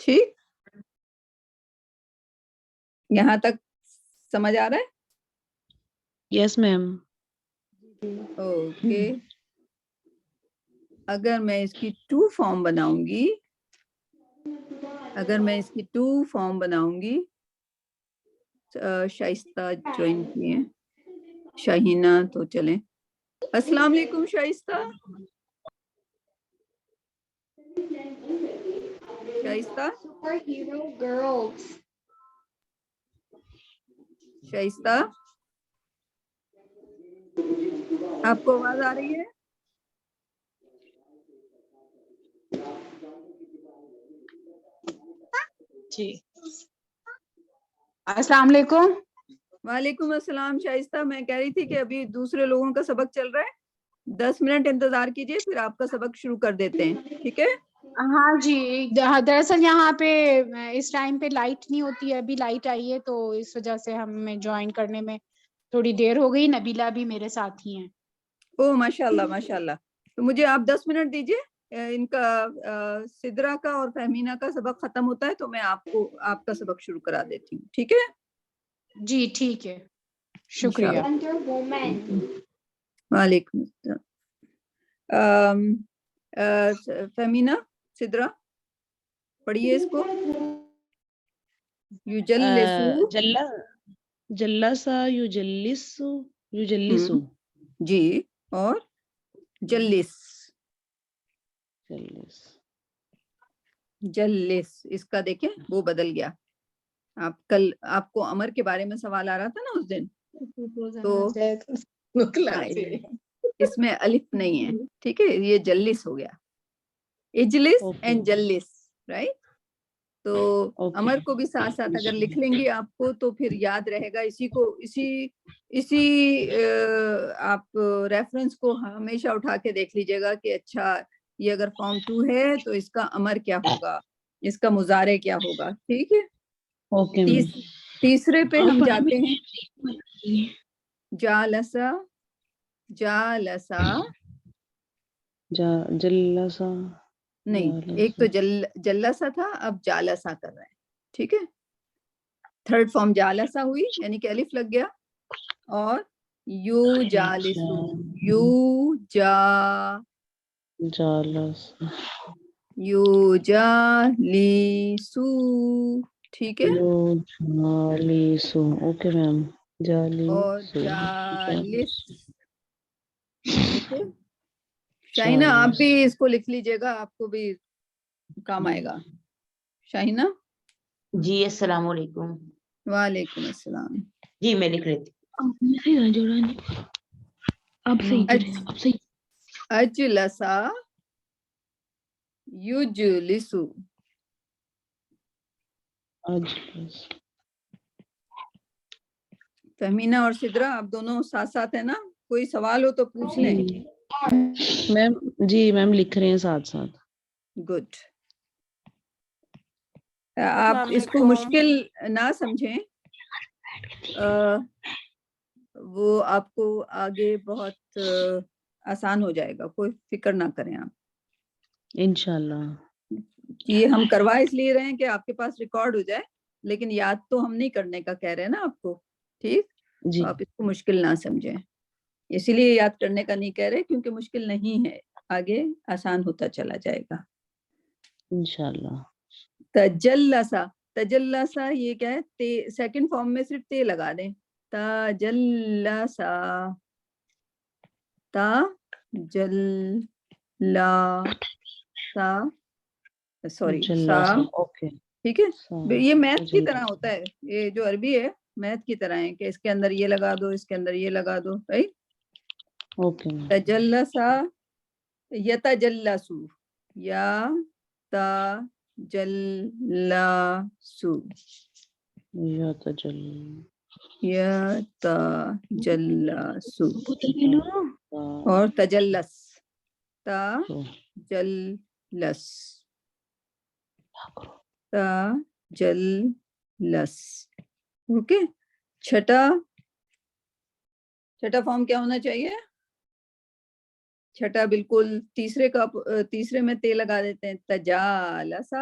ٹھیک، یہاں تک سمجھ آ رہا ہے؟ یس میم. اوکے، اگر میں اس کی 2 فارم بناؤں گی، شائستہ جوائن کیے، شاہینہ تو چلیں. السلام علیکم شائستہ. شائستہ آپ کو آواز آ رہی ہے؟ جی السلام علیکم. وعلیکم السلام شائستہ. میں کہہ رہی تھی کہ ابھی دوسرے لوگوں کا سبق چل رہا ہے، 10 منٹ انتظار کیجئے، پھر آپ کا سبق شروع کر دیتے ہیں، ٹھیک ہے؟ ہاں جی، دراصل یہاں پہ اس ٹائم پہ لائٹ نہیں ہوتی ہے، ابھی لائٹ آئی ہے تو اس وجہ سے ہمیں جوائن کرنے میں تھوڑی دیر ہو گئی. نبیلہ بھی میرے ساتھ ہی ہیں. او ماشاء اللہ ماشاء اللہ. تو مجھے آپ 10 منٹ دیجئے، ان کا سدرا کا اور فہمینہ کا سبق ختم ہوتا ہے تو میں آپ کا سبق شروع کرا دیتی ہوں، ٹھیک ہے؟ جی ٹھیک ہے، شکریہ. وعلیکم السلام. فہمینہ، سدرا پڑھیے اس کو. یجلسو. جلسا یجلسو. جی، اور جلس. اس کا دیکھیں وہ بدل گیا. آپ کو امر کے بارے میں سوال آ رہا تھا نا اس دن، تو اس میں الف نہیں ہے، ٹھیک ہے؟ یہ جلس ہو گیا. اجلس اینڈ جلس، رائٹ؟ تو امر کو بھی ساتھ ساتھ اگر لکھ لیں گے آپ کو تو پھر یاد رہے گا. اسی آپ ریفرنس کو ہمیشہ اٹھا کے دیکھ لیجئے گا کہ اچھا یہ اگر فارم 2 ہے تو اس کا امر کیا ہوگا، اس کا مضارع کیا ہوگا، ٹھیک ہے؟ تیسرے پہ ہم جاتے ہیں. جالسا. جلسا نہیں، ایک تو جلسا تھا، اب جالسا کر رہے ہیں، ٹھیک ہے؟ تھرڈ فارم جالسا ہوئی، یعنی کہ الف لگ گیا. اور یو جالسو، یو جالیسو، ٹھیک ہے؟ Okay ma'am. اور جالس، اوکے. شاہینہ آپ بھی اس کو لکھ لیجئے گا، آپ کو بھی کام آئے گا. شاہینہ. جی السلام علیکم. وعلیکم السلام. جی میں لکھ لیتی. اجلسا یجلسو. فہمینہ اور سدرا آپ دونوں ساتھ ساتھ ہیں نا؟ کوئی سوال ہو تو پوچھ لیں. میم جی میم لکھ رہے ہیں ساتھ ساتھ. گڈ. آپ اس کو مشکل نہ سمجھیں، وہ آپ کو آگے بہت آسان ہو جائے گا، کوئی فکر نہ کریں آپ. انشاءاللہ. یہ ہم کروا اس لیے رہے ہیں کہ آپ کے پاس ریکارڈ ہو جائے، لیکن یاد تو ہم نہیں کرنے کا کہہ رہے ہیں نا آپ کو، ٹھیک؟ جی آپ اس کو مشکل نہ سمجھیں، اسی لیے یاد کرنے کا نہیں کہہ رہے کیونکہ مشکل نہیں ہے، آگے آسان ہوتا چلا جائے گا. انشاءاللہ. تجلسا یہ کیا ہے؟ سیکنڈ فارم میں صرف تے لگا دیں. تجلسا، سوری سا، اوکے ٹھیک ہے؟ یہ میتھ کی طرح ہوتا ہے، یہ جو عربی ہے میتھ کی طرح ہے کہ اس کے اندر یہ لگا دو، اس کے اندر یہ لگا دو، رائٹ؟ تجلسا یتجلسو، یا تجلسو، یتجلسو. اور تجلس، تجلس، تجلس، اوکے. چھٹا فارم کیا ہونا چاہیے؟ چھٹا بالکل تیسرے میں تے لگا دیتے ہیں. تجالسا،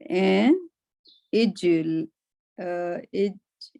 and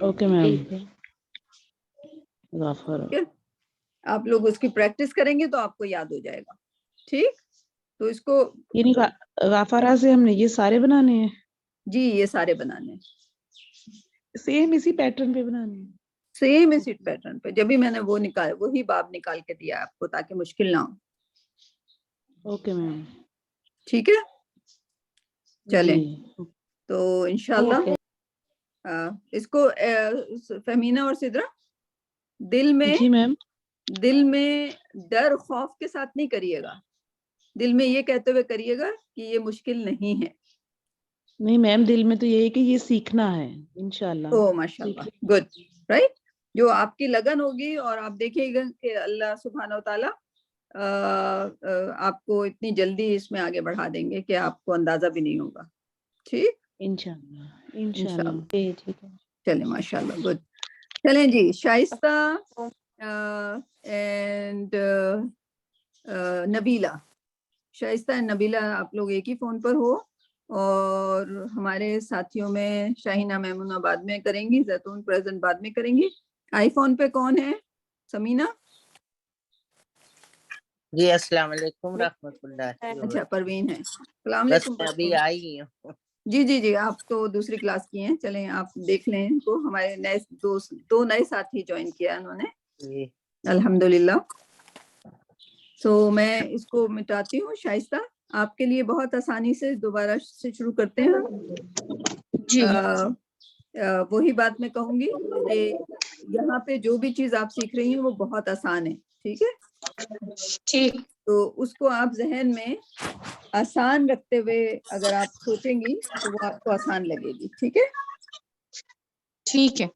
اوکے میم. غفر. ٹھیک ہے، آپ لوگ اس کی پریکٹس کریں گے تو آپ کو یاد ہو جائے گا. ٹھیک، تو اس کو یعنی غفرا سے ہم نے یہ سارے بنانے ہیں؟ جی یہ سارے بنانے ہیں، سیم اسی پیٹرن پہ بنانے ہیں؟ سیم اسی پیٹرن پہ. جب بھی میں نے وہی باب نکال کے دیا آپ کو تاکہ مشکل نہ ہو. Okay ma'am. ٹھیک ہے، چلیں جی تو انشاءاللہ اوکے. اس کو فہمینہ اور سدرا دل میم. میں ڈر خوف کے ساتھ نہیں کریے گا، دل میں یہ کہتے ہوئے کریے گا کہ یہ مشکل نہیں ہے. نہیں میم، دل میں تو یہ ہے کہ یہ سیکھنا ہے انشاءاللہ. او ماشاءاللہ، گڈ، رائٹ. جو آپ کی لگن ہوگی اور آپ دیکھیے گا کہ اللہ سبحانہ و تعالیٰ آپ کو اتنی جلدی اس میں آگے بڑھا دیں گے کہ آپ کو اندازہ بھی نہیں ہوگا. ٹھیک انشاءاللہ. ٹھیک ہے. چلیں ماشاءاللہ، گڈ. چلیں جی، شائستہ اینڈ نبیلہ. شائستہ اینڈ نبیلہ آپ لوگ ایک ہی فون پر ہو، اور ہمارے ساتھیوں میں شاہینہ میمونہ بعد میں کریں گی، زیتون پریزنٹ بعد میں کریں گی. آئی فون پہ کون ہے؟ سمینہ. جی السلام علیکم رحمۃ اللہ. اچھا پروین ہے. السلام بس علیکم. میں ابھی آئی ہوں. جی آپ تو دوسری کلاس کی ہیں، چلیں آپ دیکھ لیں ان کو. ہمارے نئے دو نئے ساتھی جوائن کیا انہوں نے، جی الحمدللہ. سو میں اس کو مٹاتی ہوں. شائستہ آپ کے لیے بہت آسانی سے دوبارہ سے شروع کرتے ہیں. جی وہی بات میں کہوں گی کہ یہاں پہ جو بھی چیز آپ سیکھ رہی ہیں وہ بہت آسان ہے. ٹھیک ہے، ٹھیک. تو اس کو آپ ذہن میں آسان رکھتے ہوئے اگر آپ سوچیں گی تو وہ آپ کو آسان لگے گی. ٹھیک ہے، ٹھیک ہے.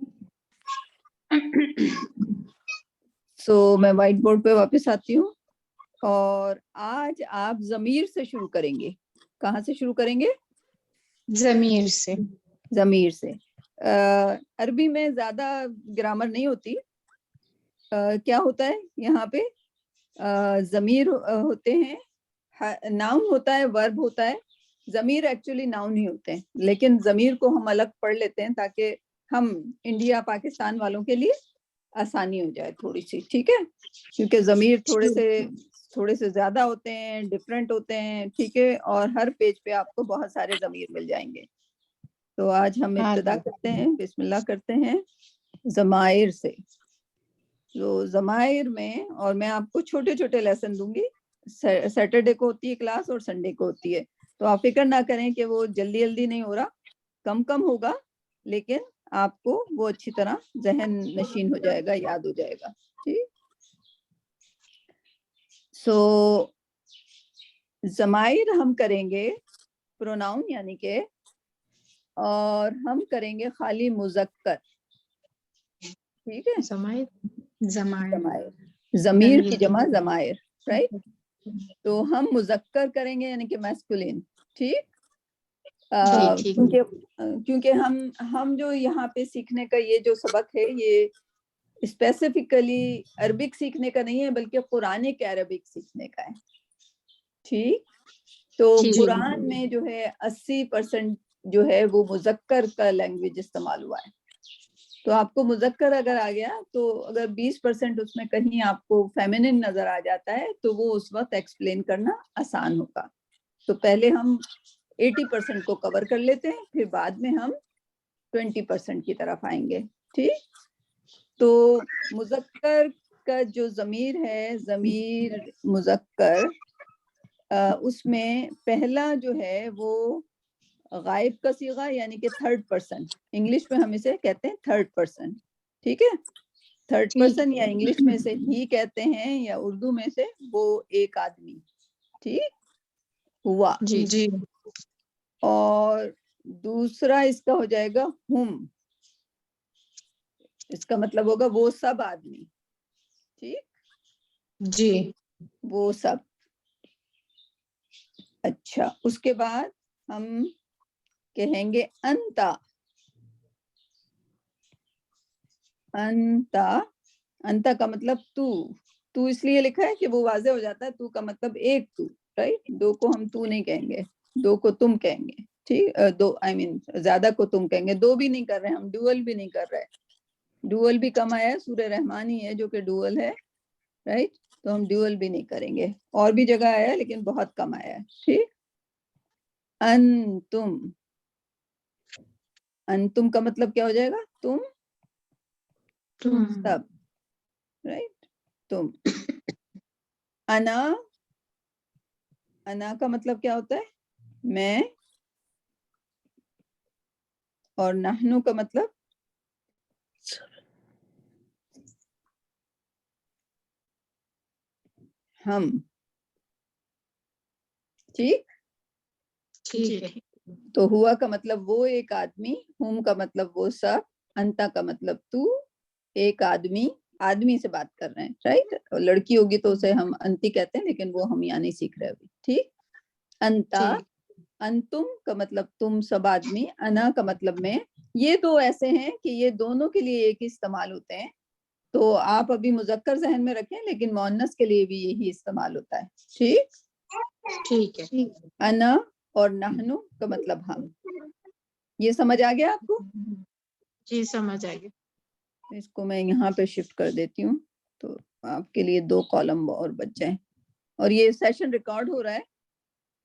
سو میں وائٹ بورڈ پہ واپس آتی ہوں، اور آج آپ ضمیر سے شروع کریں گے. کہاں سے شروع کریں گے؟ ضمیر سے. ضمیر سے. عربی میں زیادہ گرامر نہیں ہوتی. کیا ہوتا ہے یہاں پہ؟ ضمیر ہوتے ہیں، ناؤن ہوتا ہے، ورب ہوتا ہے. ضمیر ایکچولی ناؤن ہی ہوتے ہیں، لیکن ضمیر کو ہم الگ پڑھ لیتے ہیں تاکہ ہم انڈیا پاکستان والوں کے لیے آسانی ہو جائے تھوڑی سی. ٹھیک ہے، کیونکہ ضمیر تھوڑے سے زیادہ ہوتے ہیں، ڈفرینٹ ہوتے ہیں. ٹھیک ہے، اور ہر پیج پہ آپ کو بہت سارے ضمیر مل جائیں گے. تو آج ہم ابتدا کرتے ہیں، بسم اللہ کرتے ہیں ضمائر سے. تو ضمائر میں، اور میں آپ کو چھوٹے چھوٹے لیسن دوں گی. سیٹرڈے کو ہوتی ہے کلاس اور سنڈے کو ہوتی ہے، تو آپ فکر نہ کریں کہ وہ جلدی نہیں ہو رہا، کم ہوگا، لیکن آپ کو وہ اچھی طرح ذہن نشین ہو جائے گا، یاد ہو جائے گا. ٹھیک. سو ضمائر ہم کریں گے پروناؤن یعنی کہ، اور ہم کریں گے خالی مذکر. ٹھیک ہے، ضمائر، ضمیر کی جمع ضمائر، رائٹ. تو ہم مذکر کریں گے یعنی کہ میسکولین. ٹھیک، کیونکہ ہم جو یہاں پہ سیکھنے کا یہ جو سبق ہے یہ اسپیسیفکلی عربک سیکھنے کا نہیں ہے، بلکہ قرآنک عربک سیکھنے کا ہے. ٹھیک، تو قرآن میں جو ہے 80% جو ہے وہ مذکر کا لینگویج استعمال ہوا ہے. تو آپ کو مذکر اگر آ گیا تو اگر 20% اس میں کہیں آپ کو فیمینن نظر آ جاتا ہے تو وہ اس وقت ایکسپلین کرنا آسان ہوگا. تو پہلے ہم 80% کو کور کر لیتے ہیں، پھر بعد میں ہم 20% کی طرف آئیں گے. ٹھیک، تو مذکر کا جو ضمیر ہے، ضمیر مذکر، اس میں پہلا جو ہے وہ غائب کا صیغہ یعنی کہ 3rd person. انگلش میں ہم اسے کہتے ہیں 3rd person. ٹھیک ہے، 3rd person یا انگلش میں سے ہی کہتے ہیں یا اردو میں سے وہ ایک آدمی. ٹھیک ہوا. جی اور دوسرا اس کا ہو جائے گا ہم، اس کا مطلب ہوگا وہ سب آدمی. ٹھیک، جی وہ سب. اچھا، اس کے بعد ہم کہیں گے انتا. انتا کا مطلب تو اس لیے لکھا ہے کہ وہ واضح ہو جاتا ہے. تو کا مطلب ایک تو، رائٹ. دو کو ہم تو نہیں کہیں گے، دو کو تم کہیں گے. ٹھیک دو زیادہ کو تم کہیں گے, دو بھی نہیں کر رہے ہم, ڈوئل بھی نہیں کر رہے. ڈوئل بھی کم آیا ہے, سورہ رحمان ہی ہے جو کہ ڈوئل ہے, رائٹ, تو ہم ڈوئل بھی نہیں کریں گے. اور بھی جگہ آیا ہے لیکن بہت کم آیا ہے. ٹھیک, انتم, انتم کا مطلب کیا ہو جائے گا؟ تم سب, رائٹ, تم. انا, انا کا مطلب کیا ہوتا ہے؟ میں. اور نحنو کا مطلب ہم. ٹھیک, ٹھیک ہے. تو ہوا کا مطلب وہ ایک آدمی, ہم کا مطلب وہ سب, انتا کا مطلب تو, ایک آدمی, آدمی سے بات کر رہے ہیں, رائٹ. لڑکی ہوگی تو اسے ہم انتی کہتے ہیں, لیکن وہ ہم یہاں نہیں سیکھ رہے ابھی. ٹھیک, انتا, انتم کا مطلب تم سب آدمی, انا کا مطلب میں. یہ دو ایسے ہیں کہ یہ دونوں کے لیے ایک ہی استعمال ہوتے ہیں, تو آپ ابھی مذکر ذہن میں رکھیں, لیکن مؤنث کے لیے بھی یہی استعمال ہوتا ہے. ٹھیک, ٹھیک ہے. انا اور نحنو کا مطلب ہم. یہ سمجھ آ گیا آپ کو؟ جی سمجھ آئے گی. اس کو میں یہاں پہ شفٹ کر دیتی ہوں, تو آپ کے لیے 2 کالم اور بچ جائیں. اور یہ سیشن ریکارڈ ہو رہا ہے,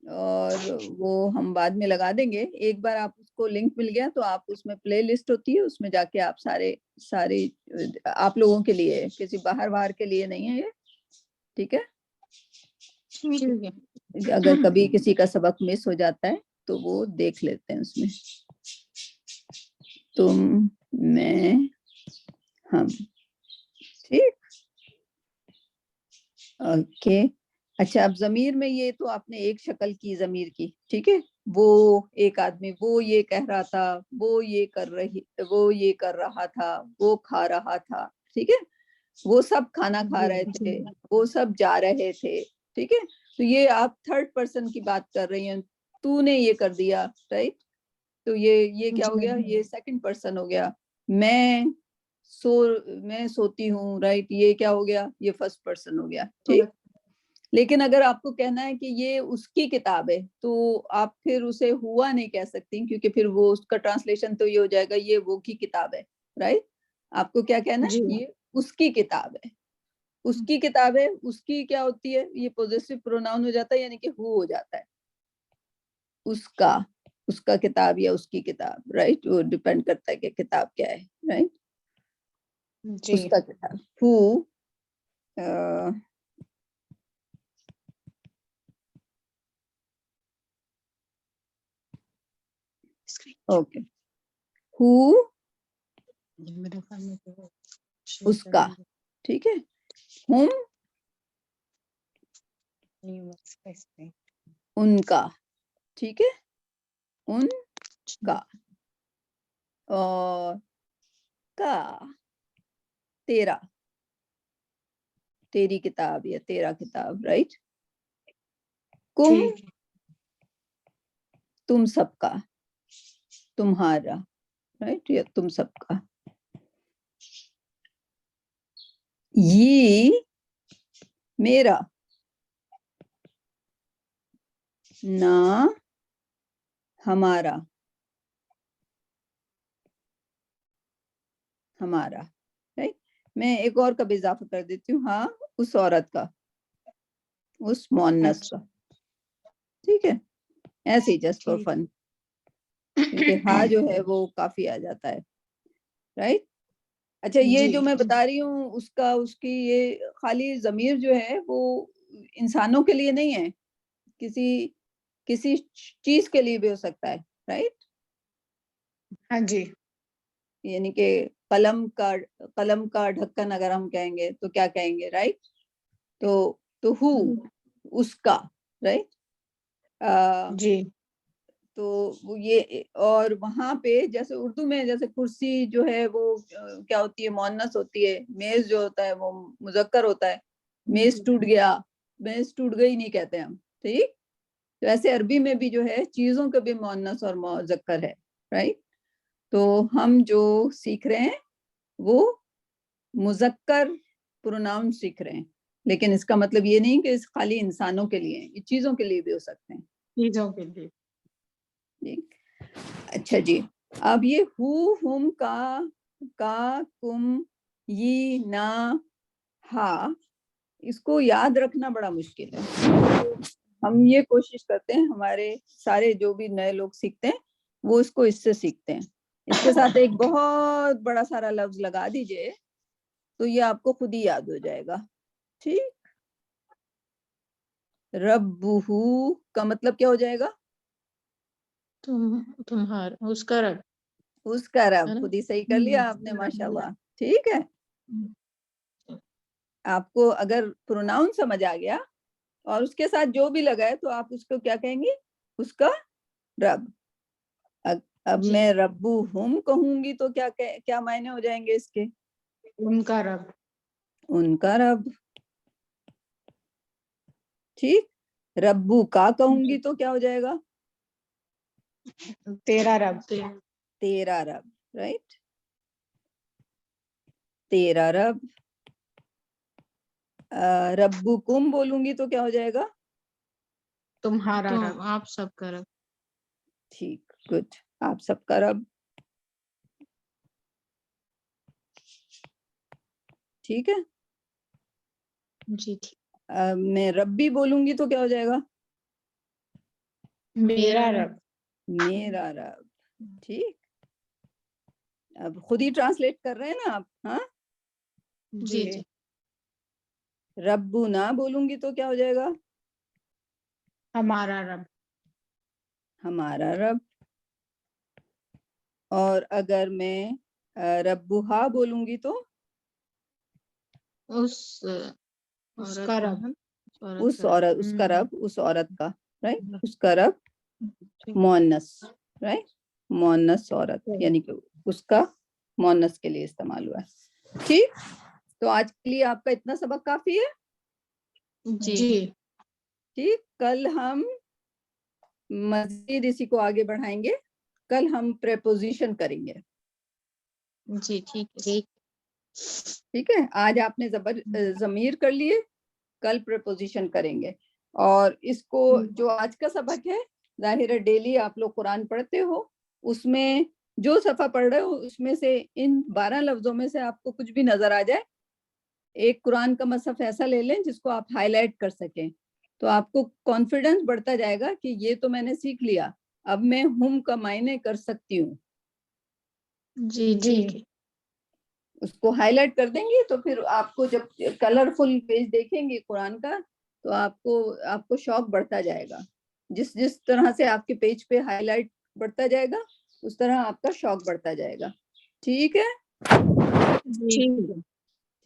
اور وہ ہم بعد میں لگا دیں گے. ایک بار آپ اس کو لنک مل گیا تو آپ اس میں پلے لسٹ ہوتی ہے, اس میں جا کے آپ سارے آپ لوگوں کے لیے, کسی باہر کے لیے نہیں ہے یہ. ٹھیک ہے, ٹھیک ہے. اگر کبھی کسی کا سبق مس ہو جاتا ہے تو وہ دیکھ لیتے ہیں اس میں. تم, میں, ہم. ٹھیک, اوکے. اچھا, اب ضمیر میں یہ تو آپ نے ایک شکل کی ضمیر کی. ٹھیک ہے, وہ ایک آدمی, وہ یہ کہہ رہا تھا, وہ یہ کر رہا تھا, وہ کھا رہا تھا. ٹھیک ہے, وہ سب کھانا کھا رہے تھے, وہ سب جا رہے تھے. ٹھیک ہے, تو یہ آپ 3rd پرسن کی بات کر رہی ہیں, تو نے یہ کر دیا, رائٹ. تو یہ کیا ہو گیا؟ یہ 2nd پرسن ہو گیا. میں سوتی ہوں, رائٹ, یہ کیا ہو گیا؟ یہ 1st پرسن ہو گیا. ٹھیک, لیکن اگر آپ کو کہنا ہے کہ یہ اس کی کتاب ہے, تو آپ پھر اسے ہوا نہیں کہہ سکتی, کیونکہ پھر وہ اس کا ٹرانسلیشن تو یہ ہو جائے گا یہ وہ کی کتاب ہے, رائٹ. آپ کو کیا کہنا ہے؟ یہ اس کی کتاب ہے. اس کی کتاب ہے, اس کی کیا ہوتی ہے؟ یہ پوزیسو پروناؤن ہو جاتا ہے, یعنی کہ ہو جاتا ہے. اس کا کتاب یا اس کی کتاب, رائٹ, وہ ڈیپینڈ کرتا ہے کہ کتاب کیا ہے, رائٹ. اس کا کتاب, ہو, اوکے, ہو اس کا. ٹھیک ہے, ہم ان کا. ٹھیک ہے, ان کا. اور کا, تیرا, تیری کتاب یا تیرا کتاب, رائٹ. کم, تم سب کا, تمہارا, رائٹ, یا تم سب کا. یہ میرا, نہ ہمارا, ہمارا, رائٹ. میں ایک اور کا بھی اضافہ کر دیتی ہوں, ہاں اس عورت کا, اس مؤنث کا. ٹھیک ہے, ایسے ہی جسٹ فار فن, کیونکہ ہاں جو ہے وہ کافی آ جاتا ہے, رائٹ. اچھا, یہ جو میں بتا رہی ہوں اس کی یہ خالی ضمیر جو ہے وہ انسانوں کے لیے نہیں ہے, کسی چیز کے لیے بھی ہو سکتا ہے, رائٹ. ہاں جی. یعنی کہ قلم کا ڈھکن اگر ہم کہیں گے تو کیا کہیں گے, رائٹ. تو ہو, اس کا, رائٹ. جی. تو یہ, اور وہاں پہ جیسے اردو میں جیسے کرسی جو ہے وہ کیا ہوتی ہے؟ مؤنث ہوتی ہے. میز جو ہوتا ہے وہ مذکر ہوتا ہے. میز ٹوٹ گیا, میز ٹوٹ گئی نہیں کہتے ہم, ٹھیک. تو ایسے عربی میں بھی جو ہے چیزوں کا بھی مؤنث اور مذکر ہے, رائٹ. تو ہم جو سیکھ رہے ہیں وہ مذکر پروناؤن سیکھ رہے ہیں, لیکن اس کا مطلب یہ نہیں کہ اس خالی انسانوں کے لیے, یہ چیزوں کے لیے بھی ہو سکتے ہیں. چیزوں کے لیے. جی اچھا جی. اب یہ ہو ہم کا کم یہ نا ہا اس کو یاد رکھنا بڑا مشکل ہے. ہم یہ کوشش کرتے ہیں, ہمارے سارے جو بھی نئے لوگ سیکھتے ہیں وہ اس کو اس سے سیکھتے ہیں. اس کے ساتھ ایک بہت بڑا سارا لفظ لگا دیجئے تو یہ آپ کو خود ہی یاد ہو جائے گا. ٹھیک, ربہ کا مطلب کیا ہو جائے گا؟ تمہارا, اس کا رب. اس کا رب. خود ہی صحیح کر لیا آپ نے, ماشاءاللہ. ٹھیک ہے, آپ کو اگر پروناؤن سمجھ آ گیا اور اس کے ساتھ جو بھی لگا ہے تو آپ اس کو کیا کہیں گی؟ اس کا رب. اب میں ربہم کہوں گی تو کیا معنی ہو جائیں گے اس کے؟ ان کا رب. ان کا رب. ٹھیک, ربو کا کہوں گی تو کیا ہو جائے گا؟ تیرا رب. تیرا رب. رائٹ, تیرا رب. ربکم بولوں گی تو کیا ہو جائے گا؟ تمہارا رب. آپ سب کا رب. ٹھیک, گڈ, آپ سب کا رب. ٹھیک ہے, جی ٹھیک. میں ربی بولوں گی تو کیا ہو جائے گا؟ میرا رب. میرا رب. ٹھیک, اب خود ہی ٹرانسلیٹ کر رہے ہیں نا آپ. ہاں, جی جی. ربو نہ بولوں گی تو کیا ہو جائے گا؟ ہمارا رب. ہمارا رب. اور اگر میں ربوہا بولوں گی تو اس کا رب. اس عورت, اس کا رب, اس عورت کا. رائٹ, اس کا رب مؤنث. رائٹ, مؤنث عورت, یعنی کہ اس کا مؤنث کے لیے استعمال ہوا ہے. ٹھیک, تو آج کے لیے آپ کا اتنا سبق کافی ہے. جی ٹھیک, کل ہم مزید اسی کو آگے بڑھائیں گے. کل ہم پریپوزیشن کریں گے. جی ٹھیک ہے. ٹھیک ہے, آج آپ نے ضمیر کر لیے, کل پریپوزیشن کریں گے. اور اس کو جو آج کا سبق ہے, ظاہر ہے ڈیلی آپ لوگ قرآن پڑھتے ہو, اس میں جو صفحہ پڑھ رہے ہو اس میں سے ان 12 لفظوں میں سے آپ کو کچھ بھی نظر آ جائے, ایک قرآن کا مصحف ایسا لے لیں جس کو آپ ہائی لائٹ کر سکیں, تو آپ کو کانفیڈنس بڑھتا جائے گا کہ یہ تو میں نے سیکھ لیا, اب میں ہم کا معنی کر سکتی ہوں. جی ٹھیک ہے. اس کو ہائی لائٹ کر دیں گے تو پھر آپ کو جب کلرفل پیج دیکھیں گے قرآن کا تو آپ کو شوق بڑھتا جائے گا. جس طرح سے آپ کے پیج پہ ہائی لائٹ بڑھتا جائے گا اس طرح آپ کا شوق بڑھتا جائے گا. ٹھیک ہے,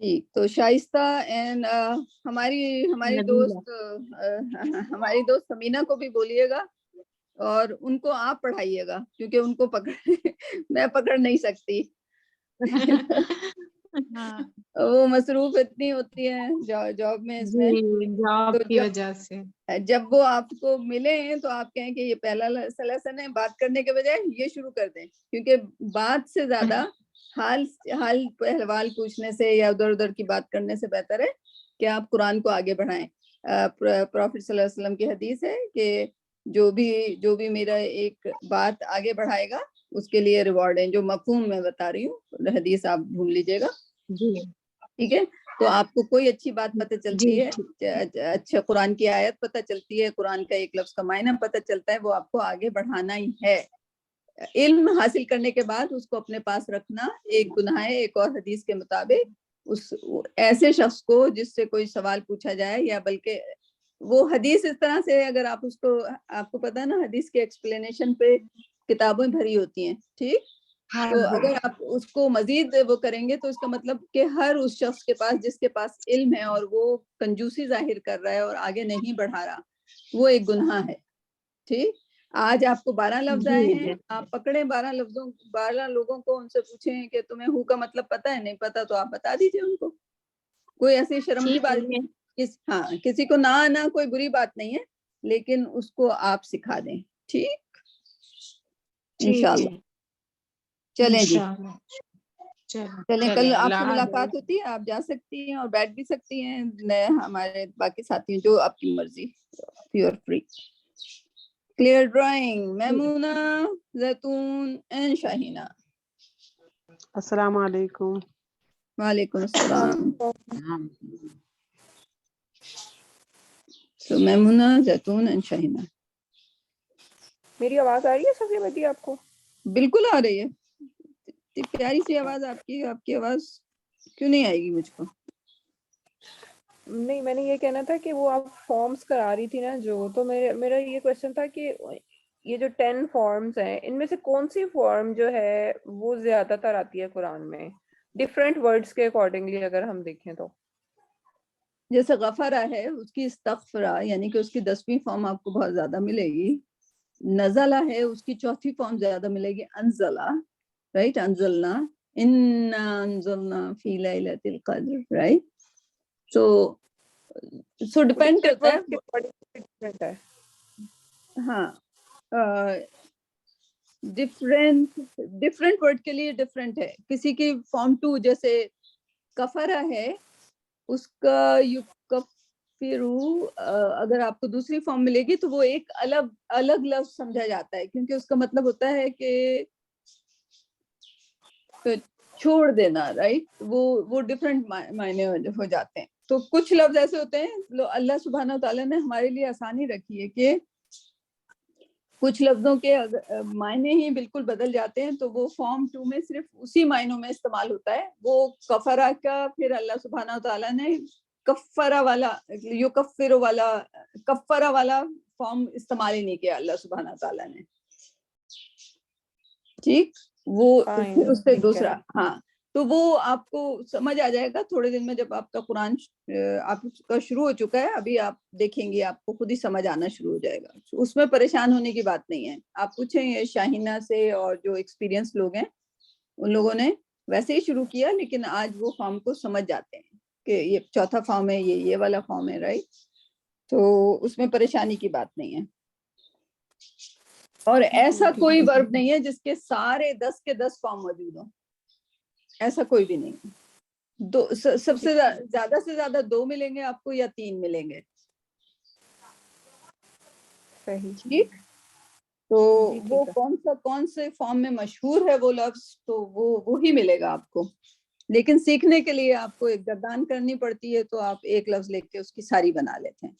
ٹھیک. تو شائستہ اینڈ ہماری دوست سمینہ کو بھی بولیے گا, اور ان کو آپ پڑھائیے گا کیونکہ ان کو میں پکڑ نہیں سکتی. وہ مصروف اتنی ہوتی ہیں جاب میں, اس میں جاب کی وجہ سے جب وہ آپ کو ملے ہیں تو آپ کہیں کہ یہ پہلا لیسن ہے, بات کرنے کے بجائے یہ شروع کر دیں, کیونکہ بات سے زیادہ حال احوال پوچھنے سے یا ادھر کی بات کرنے سے بہتر ہے کہ آپ قرآن کو آگے بڑھائیں. پروفٹ صلی اللہ علیہ وسلم کی حدیث ہے کہ جو بھی میرا ایک بات آگے بڑھائے گا اس کے لیے ریوارڈ ہے. جو مفہوم میں بتا رہی ہوں, حدیث آپ بھول لیجیے گا. ٹھیک ہے, تو آپ کو کوئی اچھی بات پتہ چلتی ہے, اچھا قرآن کی آیت پتہ چلتی ہے, قرآن کا ایک لفظ کا معنی پتہ چلتا ہے, وہ آپ کو آگے بڑھانا ہی ہے. علم حاصل کرنے کے بعد اس کو اپنے پاس رکھنا ایک گناہ ہے. ایک اور حدیث کے مطابق اس ایسے شخص کو جس سے کوئی سوال پوچھا جائے, یا بلکہ وہ حدیث اس طرح سے اگر آپ اس کو, آپ کو پتا ہے نا حدیث کے ایکسپلینیشن پہ کتابیں بھری ہوتی ہیں. ٹھیک, تو اگر آپ اس کو مزید وہ کریں گے تو اس کا مطلب کہ ہر اس شخص کے پاس جس کے پاس علم ہے اور وہ کنجوسی ظاہر کر رہا ہے اور آگے نہیں بڑھا رہا, وہ ایک گناہ ہے. ٹھیک, آج آپ کو 12 لفظ آئے ہیں, آپ پکڑیں 12 لوگوں کو, ان سے پوچھیں کہ تمہیں ہو کا مطلب پتا ہے, نہیں پتا تو آپ بتا دیجئے ان کو. کوئی ایسی شرم کی بات نہیں. ہاں, کسی کو نہ آنا کوئی بری بات نہیں ہے, لیکن اس کو آپ سکھا دیں. ٹھیک, انشاءاللہ. چلیں جی, چلیں, کل آپ سے ملاقات ہوتی ہے, آپ جا سکتی ہیں اور بیٹھ بھی سکتی ہیں. ہمارے باقی ساتھی جو آپ کی مرضی, you are free. Clear drawing. Maimuna, Zaitoon and Shahina. السلام علیکم. Walaikum assalam. So Maimuna, Zaitoon and Shahina. میری آواز آ رہی ہے صفیہ بدی آپ کو؟ بالکل آ رہی ہے. اتنی پیاری سی آواز آپ کی آواز کیوں نہیں آئے گی مجھ کو؟ نہیں، میں نے یہ کہنا تھا کہ وہ آپ فارمز کرا رہی تھی نا جو، تو میرا یہ کویسچن تھا کہ یہ جو 10 فارمز ہیں ان میں سے کون سی فارم جو ہے وہ زیادہ تر آتی ہے قرآن میں ڈفرینٹ ورڈز کے اکارڈنگلی اگر ہم دیکھیں تو؟ جیسے غفرہ ہے اس کی استغفرہ یعنی کہ اس کی 10ویں فارم آپ کو بہت زیادہ ملے گی. نزلہ ہے اس کی 4تھی فارم زیادہ ملے گی. انزلہ رائٹ، انزلنا انا انزلنا فی لیلۃ القدر رائٹ. سو ڈیپینڈ کرتا ہے. ہاں ڈفرینٹ ورڈ کے لیے ڈفرینٹ ہے. کسی کی فارم 2 جیسے کفرہ ہے اس کا یکفرو اگر آپ کو دوسری فارم ملے گی تو وہ ایک الگ لفظ سمجھا جاتا ہے کیونکہ اس کا مطلب ہوتا ہے کہ چھوڑ دینا رائٹ. وہ ڈفرینٹ معنی ہو جاتے ہیں. تو کچھ لفظ ایسے ہوتے ہیں اللہ سبحانہ وتعالیٰ نے ہمارے لیے آسانی رکھی ہے کہ کچھ لفظوں کے معنی ہی بالکل بدل جاتے ہیں تو وہ فارم 2 میں صرف اسی معنوں میں استعمال ہوتا ہے. وہ کفرہ کا پھر اللہ سبحانہ وتعالیٰ نے کفرہ والا کفرہ والا فارم استعمال ہی نہیں کیا اللہ سبحانہ وتعالیٰ نے. ٹھیک، وہ پھر اس سے دوسرا. ہاں تو وہ آپ کو سمجھ آ جائے گا تھوڑے دن میں جب آپ کا قرآن آپ کا شروع ہو چکا ہے. ابھی آپ دیکھیں گے آپ کو خود ہی سمجھ آنا شروع ہو جائے گا. اس میں پریشان ہونے کی بات نہیں ہے. آپ پوچھیں یہ شاہینہ سے اور جو ایکسپیرینس لوگ ہیں ان لوگوں نے ویسے ہی شروع کیا لیکن آج وہ فارم کو سمجھ جاتے ہیں کہ یہ 4تھا فارم ہے یہ والا فارم ہے رائٹ. تو اس میں پریشانی کی بات نہیں ہے. اور ایسا کوئی ورب نہیں ہے جس کے سارے 10 کے 10 فارم موجود ہوں. ایسا کوئی بھی نہیں. سب سے زیادہ 2 ملیں گے آپ کو یا 3 ملیں گے. ٹھیک، تو وہ کون سے فارم میں مشہور ہے وہ لفظ تو وہی ملے گا آپ کو. لیکن سیکھنے کے لیے آپ کو ایک گردان کرنی پڑتی ہے تو آپ ایک لفظ لے کے اس کی ساری بنا لیتے ہیں.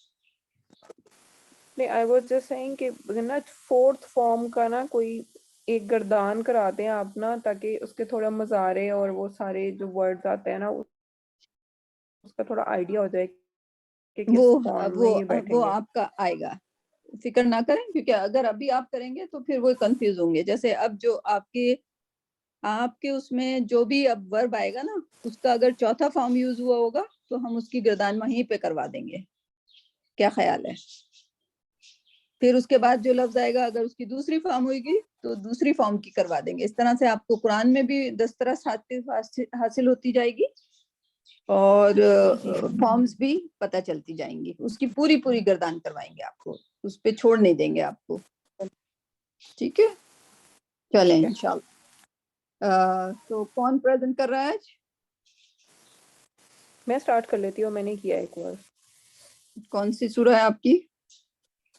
نہیں، I was just saying کہ نا 4th فارم کا نا کوئی ایک گردان کراتے ہیں آپ نا تاکہ اس کے تھوڑا مظاہرے اور وہ سارے جو ورڈز آتے ہیں نا اس کا تھوڑا آئیڈیا ہو جائے کہ کس فارم میں یہ بیٹھیں وہ گے. آپ کا آئے گا. فکر نہ کریں کیونکہ اگر ابھی آپ کریں گے تو پھر وہ کنفیوز ہوں گے. جیسے اب جو آپ کے اس میں جو بھی اب ورب آئے گا نا اس کا اگر 4تھا فارم یوز ہوا ہوگا تو ہم اس کی گردان وہیں پہ کروا دیں گے. کیا خیال ہے؟ پھر اس کے بعد جو لفظ آئے گا اگر اس کی دوسری فارم ہوئے گی تو دوسری فارم کی کروا دیں گے. اس طرح سے آپ کو قرآن میں بھی دسترس حاصل ہوتی جائے گی اور فارمز بھی پتہ چلتی جائیں گی. اس کی پوری گردان کروائیں گے آپ کو. اس پہ چھوڑ نہیں دیں گے آپ کو. ٹھیک ہے، چلیں انشاءاللہ. تو کون پریزنٹ کر رہا ہے آج؟ میں سٹارٹ کر لیتی ہوں. میں نے کیا ایک بار. کون سی سورہ ہے آپ کی؟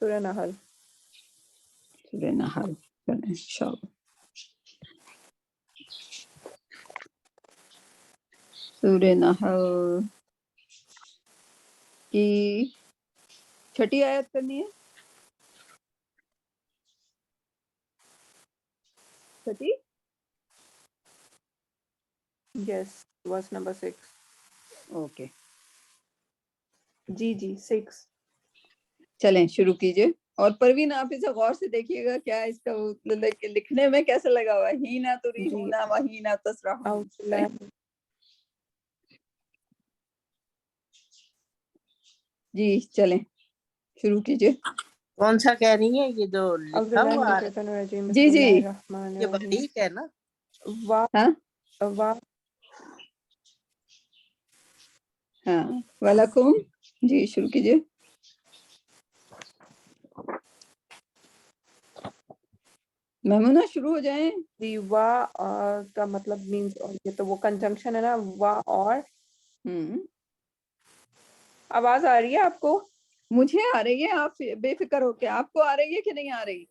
سورہ نحل. سورہ نحل چلیں انشاءاللہ. سورہ نحل کی 6ٹھی آیت کرنی ہے. 6ٹھی یس، ورس نمبر 6. اوکے جی 6. چلیں شروع کیجئے. اور پروین آپ اسے غور سے دیکھیے گا کیا اس کا لکھنے میں کیسے لگا ہوا ہے. ہینا تریحونا وہینا تسرحون. جی چلیں شروع کیجئے. کون سا کہہ رہی ہیں یہ جو لکھا ہوا ہے؟ جی یہ باریک ہے نا. ہاں وَلَکُم. جی شروع کیجئے. میمونہ شروع ہو جائیں. جی وا کا مطلب مینز یہ تو وہ کنجنکشن ہے نا وا اور. آواز آ رہی ہے آپ کو؟ مجھے آ رہی ہے, آپ بے فکر ہو کے. آپ کو آ رہی ہے کہ نہیں آ رہی؟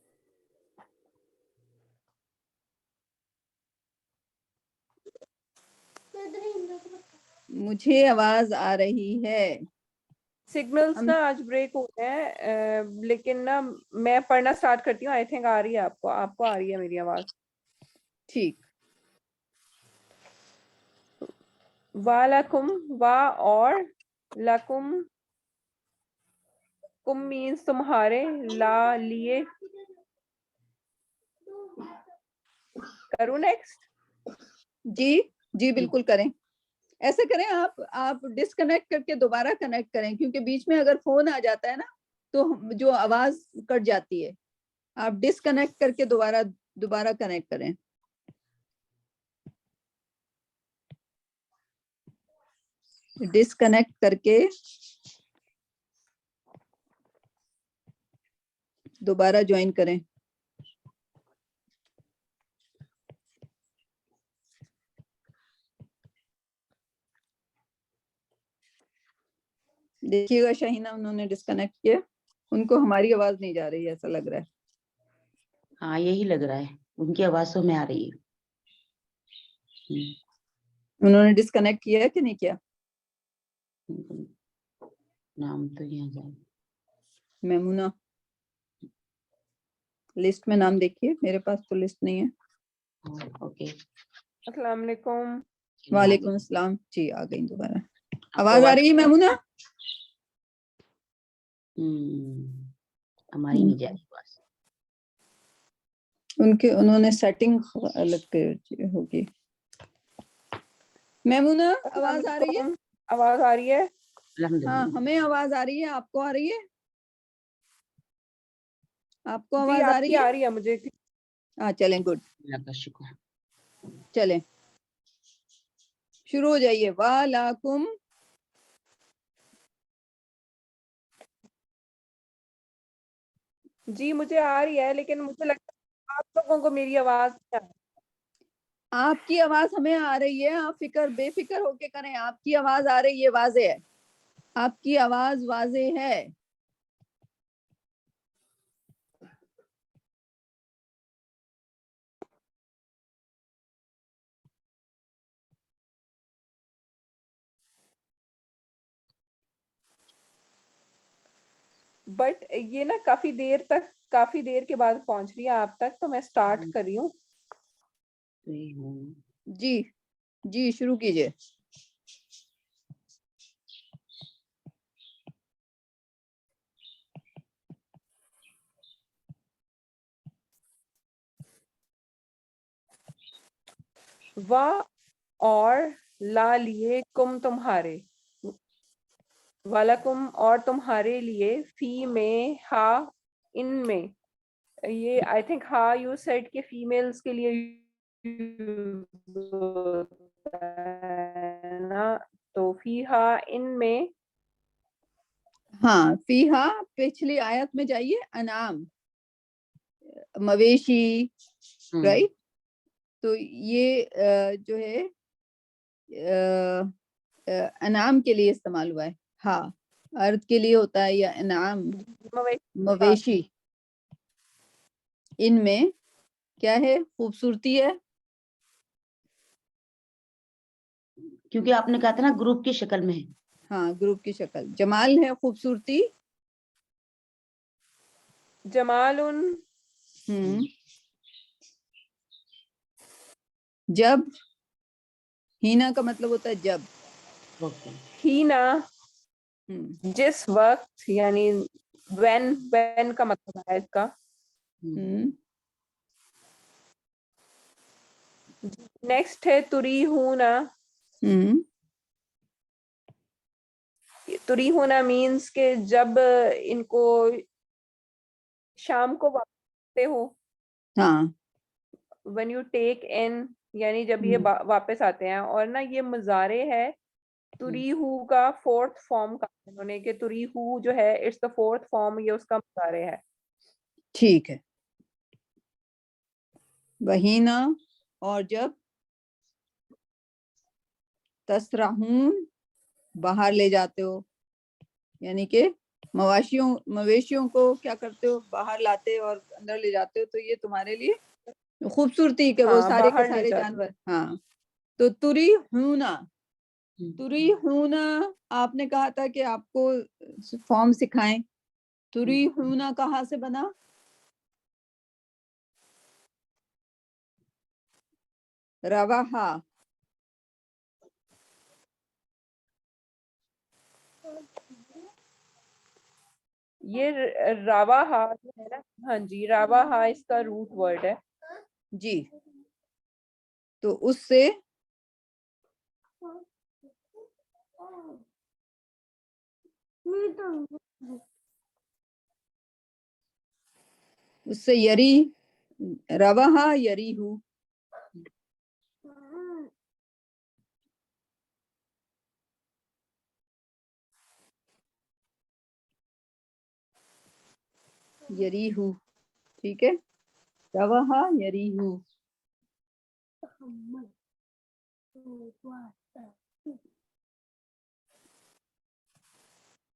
مجھے آواز آ رہی ہے. سگنلز نا آج بریک ہو گئے ہیں, لیکن نا میں پڑھنا سٹارٹ کرتی ہوں. آئی تھنک آ رہی ہے آپ کو آ رہی ہے میری آواز. ٹھیک. وَلَکُمْ وا اور لکم, کم مینس تمہارے, لا لیے. کروں نیکسٹ؟ جی جی بالکل کریں. ایسے کریں, آپ ڈسکنیکٹ کر کے دوبارہ کنیکٹ کریں, کیونکہ بیچ میں اگر فون آ جاتا ہے نا تو جو آواز کٹ جاتی ہے. آپ ڈسکنیکٹ کر کے دوبارہ کنیکٹ کریں. ڈسکنیکٹ کر کے دوبارہ جوائن کریں. دیکھیے گا شاہینہ, انہوں نے ڈسکنیکٹ کیا, ان کو ہماری آواز نہیں جا رہی ہے ایسا لگ رہا ہے. ہاں یہی لگ رہا ہے, ان کی آواز تو میں آ رہی ہے. انہوں نے ڈسکنیکٹ کیا ہے کہ نہیں کیا؟ نام تو یہاں جائے. میمونہ, لسٹ میں نام دیکھیے, میرے پاس تو لسٹ نہیں ہے. اوکے. السلام علیکم. وعلیکم السلام. جی آ گئی دوبارہ. آواز آ رہی ہے میمونہ؟ ہماری نہیں جا رہی بس. انہوں نے سیٹنگ الگ ہوگی. میمونہ آواز آ رہی ہے؟ آواز آ رہی ہے؟ ہاں ہمیں آواز آ رہی ہے. آپ کو آ رہی ہے؟ آپ کو جی آواز آپ آ کی رہی ہے؟ آ رہی ہے مجھے. ہاں چلیں, گڈ. اللہ کا شکر. چلیں شروع ہو جائیے. وَلَکُمْ. جی مجھے آ رہی ہے, لیکن مجھے لگتا ہے آپ لوگوں کو میری آواز نہیں آ رہی. آپ کی آواز ہمیں آ رہی ہے. آپ بے فکر ہو کے کریں. آپ کی آواز آ رہی ہے, واضح ہے. آپ کی آواز واضح ہے. بٹ یہ نا کافی دیر کے بعد پہنچ رہی ہے آپ تک, تو میں سٹارٹ کر رہی ہوں. جی جی شروع کیجئے. وا اور لا لیے, کم تمہارے, وَلَکُمْ اور تمہارے لیے, فی میں, ہا ان میں. یہ آئی تھنک ہا یو سیڈ کہ فیمیلز کے لیے نا, تو فی ہا ان میں. ہاں فیہا پچھلی آیت میں جائیے. انعام, مویشی, رائٹ. تو یہ جو ہے انعام کے لیے استعمال ہوا ہے. ہاں ارد کے لیے ہوتا ہے, یا انعام مویشی. ان میں کیا ہے؟ خوبصورتی ہے. کیونکہ آپ نے کہا تھا نا گروپ کی شکل میں ہے. ہاں گروپ کی شکل. جمال ہے, خوبصورتی. جمال. جب, ہینا کا مطلب ہوتا ہے جب. ہینا جس وقت, یعنی when کا مطلب ہے اس کا. نیکسٹ ہے تری ہونا. تری ہونا مینس کہ جب ان کو شام کو واپس ہو. ہاں when you take in, یعنی جب یہ واپس آتے ہیں. اور نا یہ مضارع ہے تریہو کا, فورتھ فارم کا انہوں نے, کہ تریہو جو ہے اٹس دا فورتھ فارم, یہ اس کا مضارع ہے. ٹھیک ہے. وہینا اور جب, تسرحون باہر لے جاتے ہو, یعنی کہ مویشیوں کو کیا کرتے ہو, باہر لاتے اور اندر لے جاتے ہو, تو یہ تمہارے لیے خوبصورتی کہ وہ ہاں سارے کے باہر لے سارے جاتے. جانور. ہاں تو تری ہونا آپ نے کہا تھا کہ آپ کو فارم سکھائیں. تری ہونا کہاں سے بنا؟ رواہا. یہ راواہا جو ہے نا, ہاں جی راواہا اس کا روٹ ورڈ ہے. جی تو اس سے یری, رواہا یری ہو. یری ہو, ٹھیک ہے, رواہا یری ہو.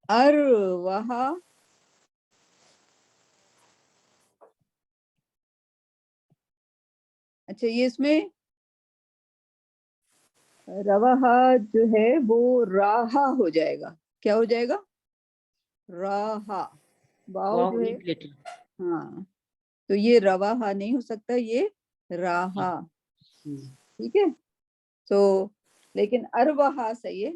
ارواہا اچھا یہ اس میں رواہا جو ہے وہ راہا ہو جائے گا. کیا ہو جائے گا؟ راہا. واو جو ہے, ہاں تو یہ رواہا نہیں ہو سکتا, یہ راہا. ٹھیک ہے, تو لیکن ارواہا صحیح ہے,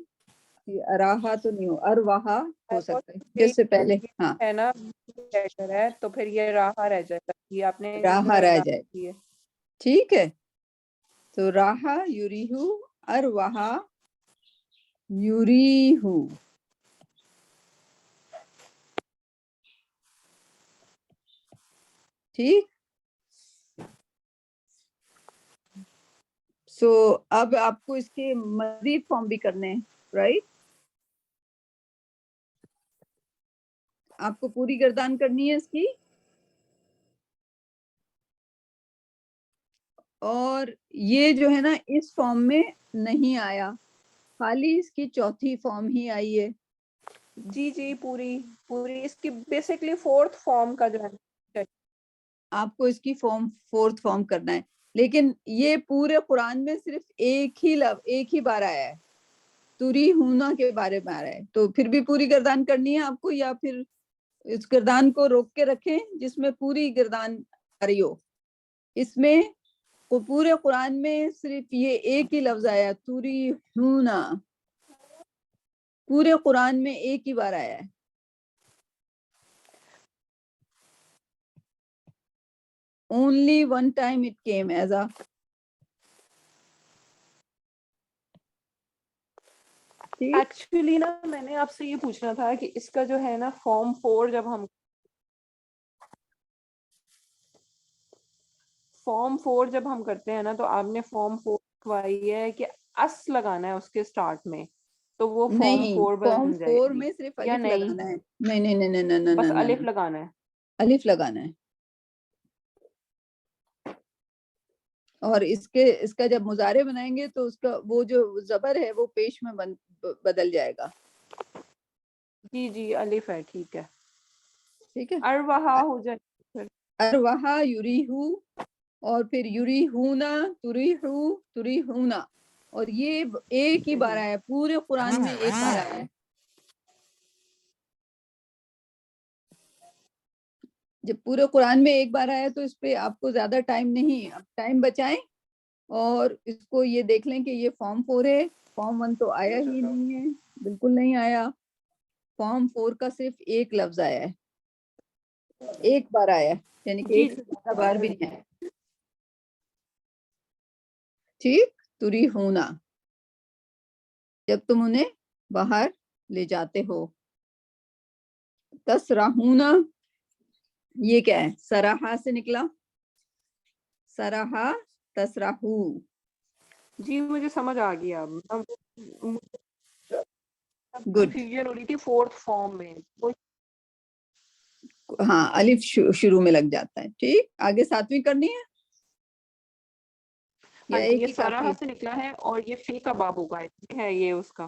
یہ راہا تو نہیں ہو, ارواہا ہو سکتا ہے جس سے پہلے. ہاں ہے نا لیٹر ہے تو پھر یہ راہا رہ جائے گا. یہ آپ نے راہا رہ جائے, ہے. ٹھیک ہے. تو راہا یوریہو, ارواہا یوریہو. ٹھیک. سو اب آپ کو اس کے مزید فارم بھی کرنے ہیں, رائٹ؟ آپ کو پوری گردان کرنی ہے اس کی, اور یہ جو ہے نا اس فارم میں نہیں آیا, خالی اس کی چوتھی فارم ہی آئی ہے. جی جی پوری اس کی بیسکلی فورتھ فارم کا جو ہے آپ کو اس کی فورتھ فارم کرنا ہے, لیکن یہ پورے قرآن میں صرف ایک ہی بار آیا ہے, تری ہونا کے بارے میں آ رہا ہے. تو پھر بھی پوری گردان کرنی ہے آپ کو, یا پھر اس گردان کو روک کے رکھیں جس میں پوری گردان آ رہی ہو. اس میں پورے قرآن میں صرف یہ ایک ہی لفظ آیا, تری ہونا, پورے قرآن میں ایک ہی بار آیا ہے. Only one time it came as a actually نا میں نے آپ سے یہ پوچھنا تھا کہ اس کا جو ہے نا فارم 4 جب ہم کرتے ہیں نا, تو آپ نے فارم 4 لکھوائی ہے کہ اس لگانا ہے اس کے سٹارٹ میں, تو وہ فارم نہیں, 4 فارم بن جائے 4 گی میں صرف یا الف نہیں؟ لگانا ہے. نہیں, بس الف لگانا ہے. الف لگانا ہے. اور اس کا جب مضارع بنائیں گے تو اس کا وہ جو زبر ہے وہ پیش میں بدل جائے گا. جی الف ہے, ٹھیک ہے. ٹھیک ہے, ارواہا ہو جائے. ارواہا یوریہو, اور پھر یوریہونا, تریہونا, اور یہ ایک ہی بار آیا, پورے قرآن میں ایک بار آیا ہے. جب پورے قرآن میں ایک بار آیا تو اس پہ آپ کو زیادہ ٹائم نہیں, اب ٹائم بچائیں اور اس کو یہ دیکھ لیں کہ یہ فارم 4 ہے. فارم 1 تو آیا ہی نہیں ہے, بالکل نہیں آیا. فارم 4 کا صرف ایک لفظ آیا ہے, ایک بار آیا, یعنی کہ جی ایک سے زیادہ بار بھی نہیں آیا. ٹھیک, تری ہونا, جب تم انہیں باہر لے جاتے ہو. تسرحونا, یہ کیا ہے؟ سراحا سے نکلا, سراحا تسرحو. جی مجھے سمجھ آ گیا. گڈ. کنفیوژن ہو رہی تھی فورتھ فارم میں. ہاں الف شروع میں لگ جاتا ہے. ٹھیک, آگے 7ویں کرنی ہے یا ہاں جی, ایک یہ ہی کافی سراحا ہے؟ سے نکلا ہے اور یہ فی کا باب ہوگا ہے یہ اس کا.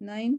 9?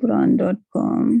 Quran.com।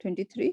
23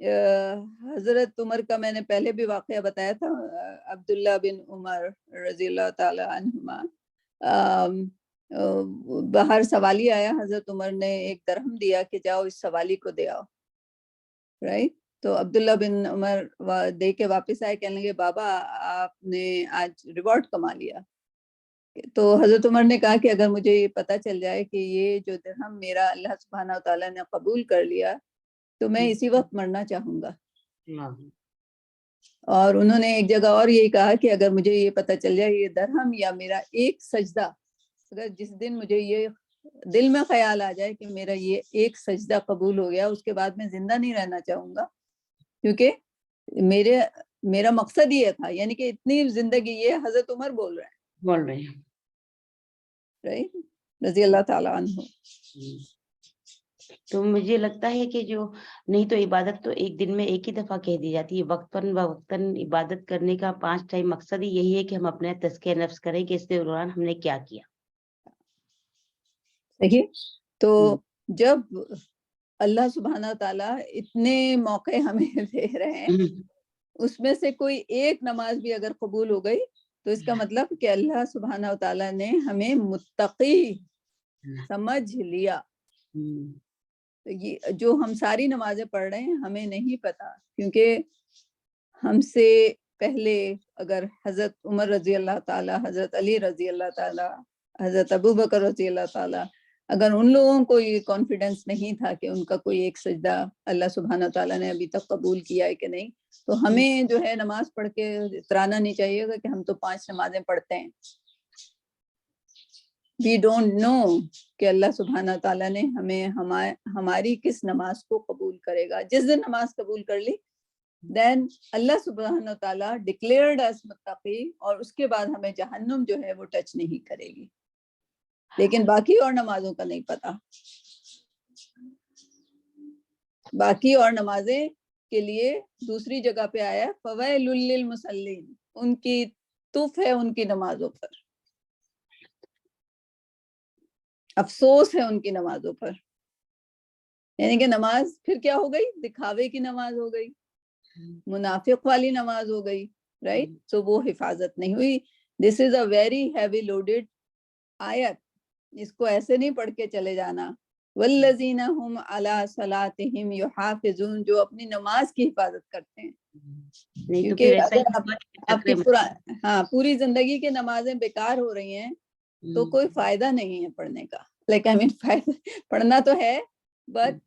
حضرت عمر کا میں نے پہلے بھی واقعہ بتایا تھا، عبداللہ بن عمر رضی اللہ تعالی عنہما، باہر سوالی آیا، حضرت عمر نے ایک درہم دیا کہ جاؤ اس سوالی کو دے آؤ، رائٹ. تو عبداللہ بن عمر دے کے واپس آئے، کہنے لگے بابا آپ نے آج ریوارڈ کما لیا. تو حضرت عمر نے کہا کہ اگر مجھے یہ پتہ چل جائے کہ یہ جو درہم میرا اللہ سبحانہ وتعالیٰ نے قبول کر لیا تو میں اسی وقت مرنا چاہوں گا. اور انہوں نے ایک جگہ اور یہی کہا کہ اگر مجھے یہ پتہ چل جائے یہ درہم یا میرا ایک سجدہ، اگر جس دن مجھے یہ دل میں خیال آ جائے کہ میرا یہ ایک سجدہ قبول ہو گیا، اس کے بعد میں زندہ نہیں رہنا چاہوں گا، کیونکہ میرا مقصد یہ تھا. یعنی کہ اتنی زندگی، یہ حضرت عمر بول رہے ہیں رائٹ رضی اللہ تعالیٰ عنہ. تو مجھے لگتا ہے کہ جو نہیں تو عبادت تو ایک دن میں ایک ہی دفعہ کہہ دی جاتی ہے، وقتاً وقتاً عبادت کرنے کا 5 ٹائم مقصد ہی یہی ہے کہ ہم اپنے تزکیہ نفس کریں کہ اس دوران ہم نے کیا کیا. صحیح. تو جب اللہ سبحانہ تعالیٰ اتنے موقع ہمیں دے رہے ہیں، اس میں سے کوئی ایک نماز بھی اگر قبول ہو گئی تو اس کا مطلب کہ اللہ سبحانہ تعالیٰ نے ہمیں متقی سمجھ لیا. یہ جو ہم ساری نمازیں پڑھ رہے ہیں ہمیں نہیں پتا، کیونکہ ہم سے پہلے اگر حضرت عمر رضی اللہ تعالیٰ، حضرت علی رضی اللہ تعالیٰ، حضرت ابو بکر رضی اللہ تعالیٰ، اگر ان لوگوں کو یہ کانفیڈنس نہیں تھا کہ ان کا کوئی ایک سجدہ اللہ سبحانہ تعالیٰ نے ابھی تک قبول کیا ہے کہ نہیں، تو ہمیں جو ہے نماز پڑھ کے اترانا نہیں چاہیے گا کہ ہم تو 5 نمازیں پڑھتے ہیں. We don't know کہ اللہ سبحانہ تعالیٰ نے ہمیں ہماری کس نماز کو قبول کرے گا. جس دن نماز قبول کر لی then اللہ سبحانہ تعالیٰ declared as متقی، اور اس کے بعد ہمیں جہنم جو ہے وہ ٹچ نہیں کرے گی. لیکن باقی اور نمازوں کا نہیں پتا. باقی اور نمازیں کے لیے دوسری جگہ پہ آیا فویل للمصلین، ان کی تف ہے ان کی نمازوں پر، افسوس ہے ان کی نمازوں پر. یعنی کہ نماز پھر کیا ہو گئی؟ دکھاوے کی نماز ہو گئی، منافق والی نماز ہو گئی، رائٹ. تو وہ حفاظت نہیں ہوئی. دس از اے ویری ہیوی لوڈیڈ آیت. اس کو ایسے نہیں پڑھ کے چلے جانا. والذین هم علی صلاتہم یحافظون، جو اپنی نماز کی حفاظت کرتے ہیں. کیونکہ اگر آپ کی پوری زندگی کی نمازیں بیکار ہو رہی ہیں تو کوئی فائدہ نہیں ہے پڑھنے کا. لائک آئی مین پڑھنا تو ہے، بٹ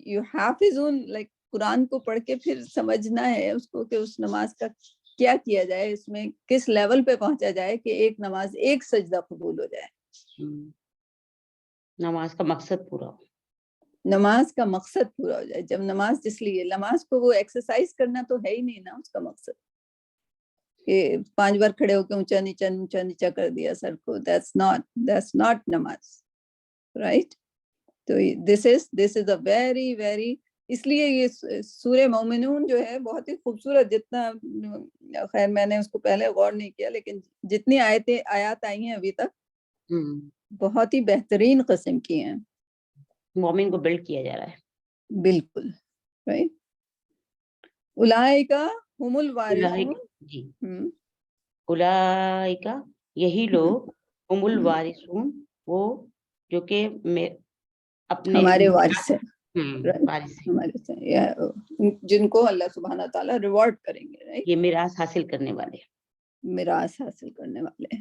یو حافظون، لائک قرآن کو پڑھ کے پھر سمجھنا ہے اس کو کہ اس نماز کا کیا کیا جائے، اس میں کس لیول پہ پہنچا جائے کہ ایک نماز ایک سجدہ قبول ہو جائے. نماز کا مقصد پورا ہو، نماز کا مقصد پورا ہو جائے. جب نماز جس لیے نماز کو وہ ایکسرسائز کرنا تو ہے ہی نہیں نا اس کا مقصد، کہ 5 بار کھڑے ہو کے اونچا نیچا کر دیا سر کو. that's not نماز، رائٹ. تو this is a very very، اس لیے یہ سورہ مومنون جو ہے بہت ہی خوبصورت، جتنا خیر میں نے اس کو پہلے غور نہیں کیا، لیکن جتنی آیات آئی ہیں ابھی تک بہت ہی بہترین قسم کی ہیں. مومن کو بلڈ کیا جا رہا ہے. بالکل رائٹ. اولئک هم الوارثون، جی اولئک یہی لوگ، هم الوارثون، وہ جو کہ اپنے ہمارے وارث ہیں، وارث ہیں، جن کو اللہ سبحانہ تعالیٰ ریوارڈ کریں گے. یہ میراث حاصل کرنے والے، میراث حاصل کرنے والے.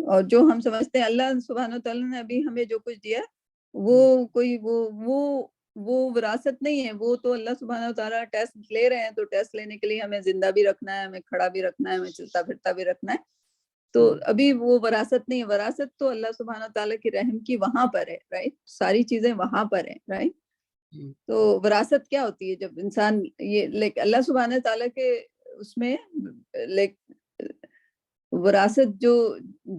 اور جو ہم سمجھتے ہیں اللہ سبحانہ تعالیٰ نے ابھی ہمیں جو کچھ دیا وہ کوئی وہ وراثت نہیں ہے. وہ تو اللہ سبحانہ تعالیٰ ٹیسٹ لے رہے ہیں، تو ٹیسٹ لینے کے لیے ہمیں زندہ بھی رکھنا ہے، ہمیں کھڑا بھی رکھنا ہے، ہمیں چلتا پھرتا بھی رکھنا ہے. تو ابھی وہ وراثت نہیں ہے. وراثت تو اللہ سبحانہ تعالیٰ کی رحم کی وہاں پر ہے، رائٹ. ساری چیزیں وہاں پر ہیں، رائٹ. تو وراثت کیا ہوتی ہے؟ جب انسان یہ لائک اللہ سبحانہ تعالیٰ کے اس میں لائک وراثت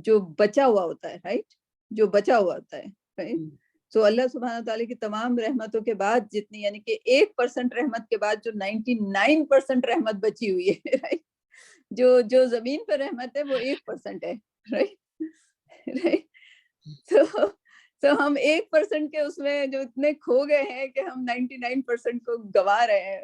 جو بچا ہوا ہوتا ہے، رائٹ، جو بچا ہوا ہوتا ہے، رائٹ. تو اللہ سبحانہ تعالیٰ کی تمام رحمتوں کے بعد جتنی، یعنی کہ 1% رحمت کے بعد جو 99% رحمت بچی ہوئی ہے، رائٹ. جو زمین پر رحمت ہے وہ 1% ہے، رائٹ. تو ہم 1% کے اس میں جو اتنے کھو گئے ہیں کہ ہم 99% کو گوا رہے ہیں.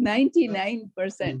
99%।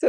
So